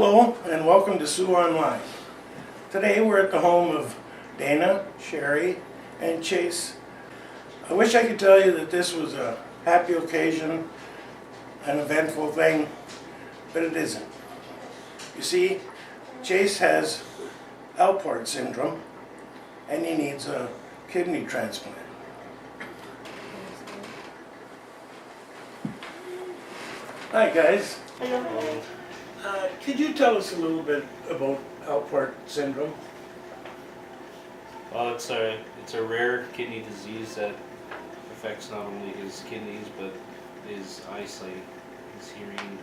Hello and welcome to Sue Online. Today we're at the home of Dana, Sherry, and Chase. I wish I could tell you that this was a happy occasion, an eventful thing, but it isn't. You see, Chase has Alport Syndrome and he needs a kidney transplant. Hi guys. Hello. Could you tell us a little bit about Alport Syndrome? Well, it's a rare kidney disease that affects not only his kidneys but his eyesight, his hearing,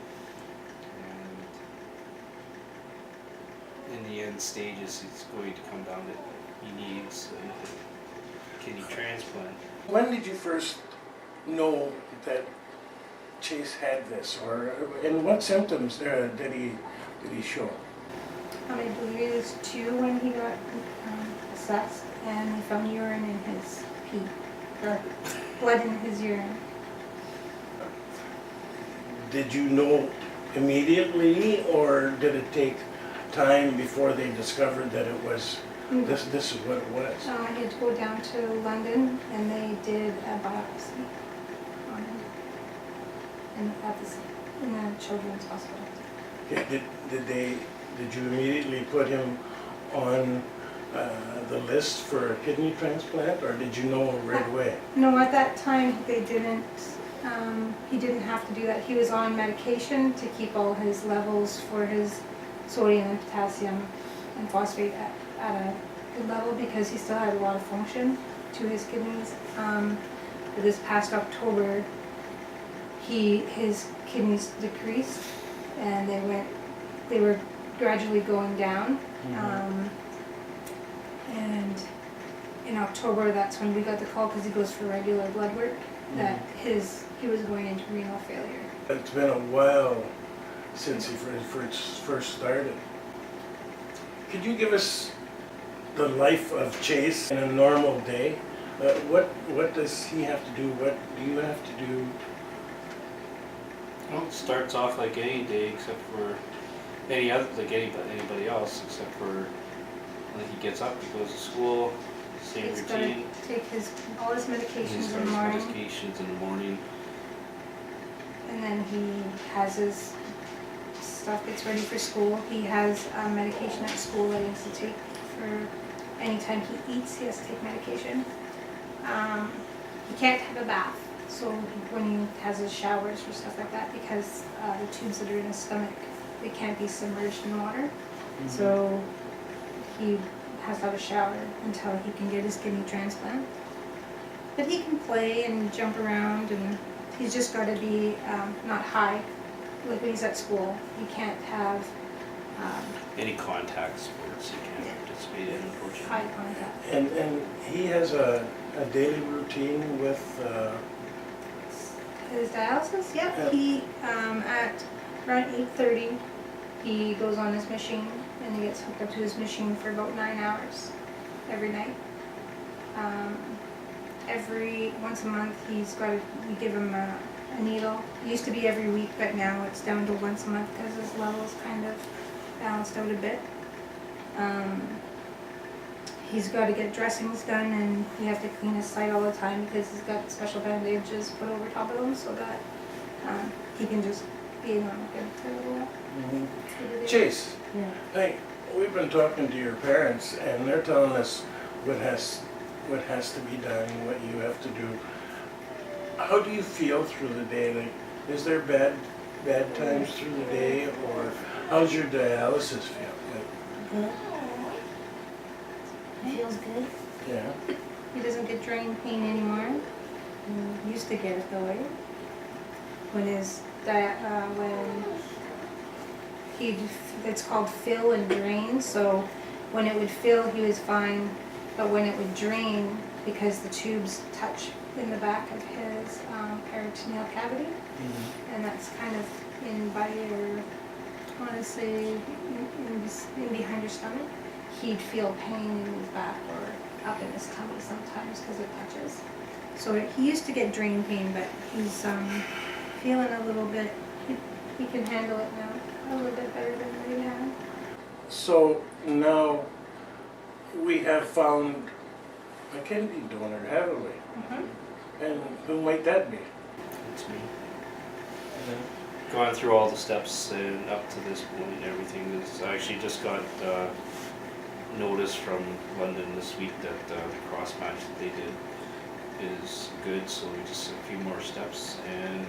and in the end stages, it's going to come down that he needs a kidney transplant. When did you first know that Chase had this, and what symptoms did he show? I believe it was 2 when he got assessed, and they found urine in his pee, or blood in his urine. Did you know immediately, or did it take time before they discovered that it was this is what it was? I had to go down to London, and they did a biopsy on him, and in the children's hospital. Okay, did you immediately put him on the list for a kidney transplant, or did you know right away? No, at that time they didn't. He didn't have to do that. He was on medication to keep all his levels for his sodium and potassium and phosphate at a good level, because he still had a lot of function to his kidneys. But this past October, his kidneys decreased, and they were gradually going down. And in October, that's when we got the call, because he goes for regular blood work, that he was going into renal failure. It's been a while since he first started. Could you give us the life of Chase in a normal day? What does he have to do? What do you have to do? Well, it starts off like any day, except for anybody else, except for when he gets up, he goes to school, same He's routine. got to take all his medications in the morning, Medications in the morning. and then he has his stuff, gets ready for school. He has medication at school that he has to take for any time he eats. He has to take medication. He can't have a bath, so when he has his showers or stuff like that, because the tubes that are in his stomach, they can't be submerged in water. So he has to have a shower until he can get his kidney transplant. But he can play and jump around, and he's just got to be not high. Like when he's at school, he can't have Any contact sports he can't participate in, unfortunately. high contact. And he has a daily routine with His dialysis, yep. He at around 8:30, he goes on his machine, and he gets hooked up to his machine for about 9 hours every night. Once a month, we give him a needle. It used to be every week, but now it's down to once a month because his levels kind of balanced out a bit. He's got to get dressings done, and we have to clean his site all the time, because he's got special bandages put over top of him so that he can just be a normal kid for a little while. Chase. Yeah. Hey, we've been talking to your parents, and they're telling us what has to be done, what you have to do. How do you feel through the day? Like, is there bad times through the day, or how's your dialysis feel? Good. It feels good. Yeah. He doesn't get drain pain anymore. He used to get it though, right? When it's called fill and drain. So when it would fill, he was fine, but when it would drain, because the tubes touch in the back of his peritoneal cavity, and that's kind of in by your, I want to say, in behind your stomach, he'd feel pain in his back or up in his tummy sometimes because it touches. So he used to get drain pain, but he's feeling a little bit, he can handle it now. a little bit better than right now. So now we have found a kidney donor, haven't we? And who might that be? It's me. Going through all the steps and up to this point, everything is, I actually just got notice from London this week that the cross match that they did is good, so just a few more steps, and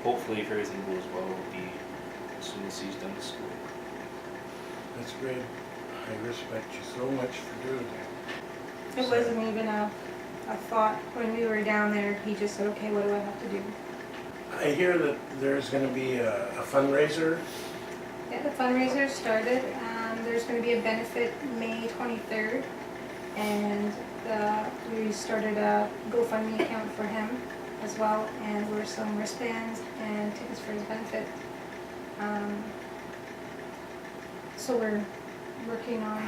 hopefully if everything goes well, it'll be as soon as he's done school. That's great. I respect you so much for doing that. It wasn't even a thought when we were down there. He just said, okay, what do I have to do? I hear that there's going to be a fundraiser. Yeah, the fundraiser started. There's going to be a benefit May 23rd, and we started a GoFundMe account for him as well, and we're selling wristbands and tickets for his benefit. So we're working on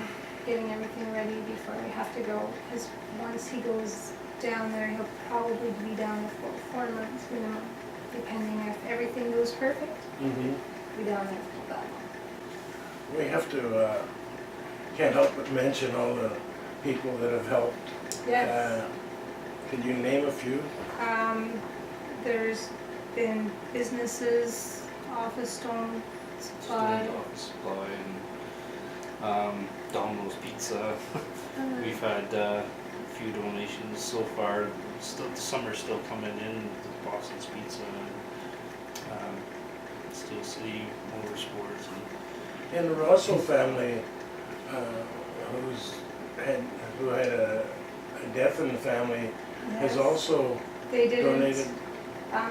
getting everything ready before we have to go, because once he goes down there, he'll probably be down for 4 months minimum, depending if everything goes perfect. Be down there for that long. We have to, can't help but mention all the people that have helped. Yes. Can you name a few? There's been businesses, Office Stone Supply. Office Supply and Domino's Pizza. We've had a few donations so far. Still, some are still coming in. Boston's Pizza and Steel City Motorsports. And the Russell family, who had a death in the family, has also They didn't. donated.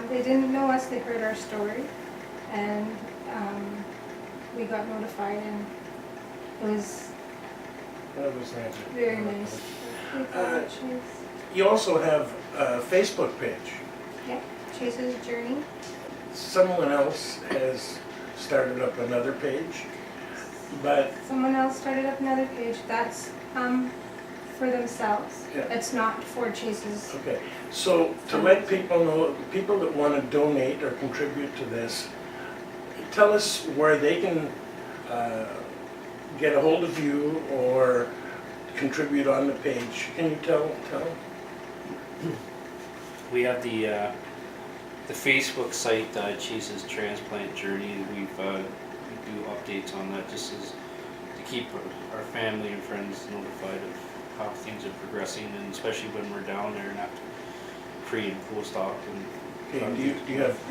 They didn't know us. They heard our story, and we got notified, and it was That was nice. very nice. You also have a Facebook page. Yeah, Chase's Journey. Someone else has started up another page, but Someone else started up another page. That's for themselves. Yeah. It's not for Chase's. okay. So to let people know, people that want to donate or contribute to this, tell us where they can get a hold of you or contribute on the page. Can you tell? We have the Facebook site, Chase's Transplant Journey. We do updates on that just as to keep our family and friends notified of how things are progressing, and especially when we're down there and after pre and post op. Okay. Do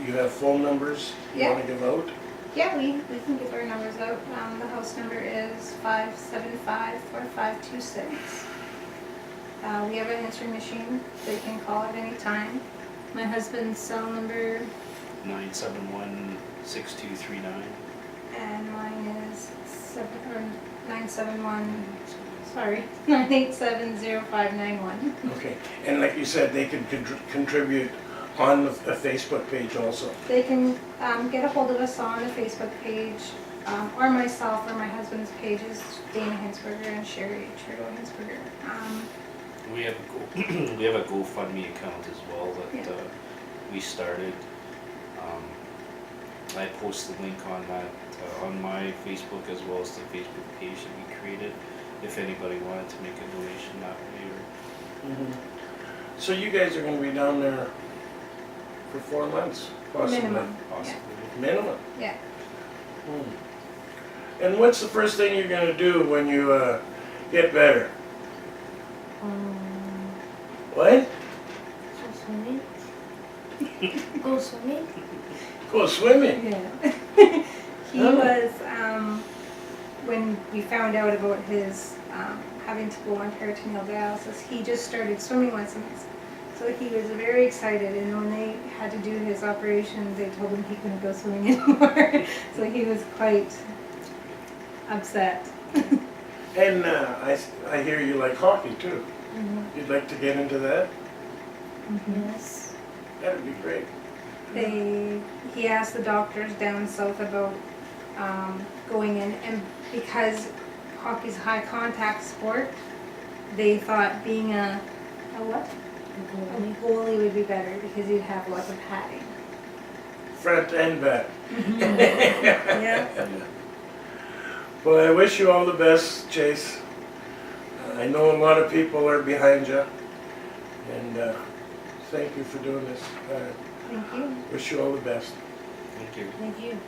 you have phone numbers you Yeah. want to give out? Yeah, we can give our numbers out. The house number is 575-4526. We have an answering machine. They can call at any time. My husband's cell number 971-6239. and mine is 971. Sorry, 987-0591. Okay. And like you said, they can contribute on the Facebook page also. They can get a hold of us on the Facebook page, or myself or my husband's pages, Dana Hinsberger and Sherry Trudeau Hinsberger. We have we have a GoFundMe account as well that we started. I post the link on that on my Facebook as well as the Facebook page that we created. If anybody wanted to make a donation that way. So you guys are going to be down there for 4 months, possibly. Minimum. Possibly. Minimum. Yeah. And what's the first thing you're going to do when you get better? What? Go swimming. Go swimming. Go swimming. Yeah. He was, when we found out about his having to go on peritoneal dialysis, he just started swimming lessons. So he was very excited, and when they had to do his operation, they told him he couldn't go swimming anymore. So he was quite upset. And I hear you like hockey too. You'd like to get into that? Yes. That'd be great. He asked the doctors down south about going in, and because hockey's a high contact sport, they thought being a what? A goalie would be better because you'd have lots of padding. front and back. Yeah. Well, I wish you all the best, Chase. I know a lot of people are behind you, and thank you for doing this. Thank you. Wish you all the best. Thank you. Thank you.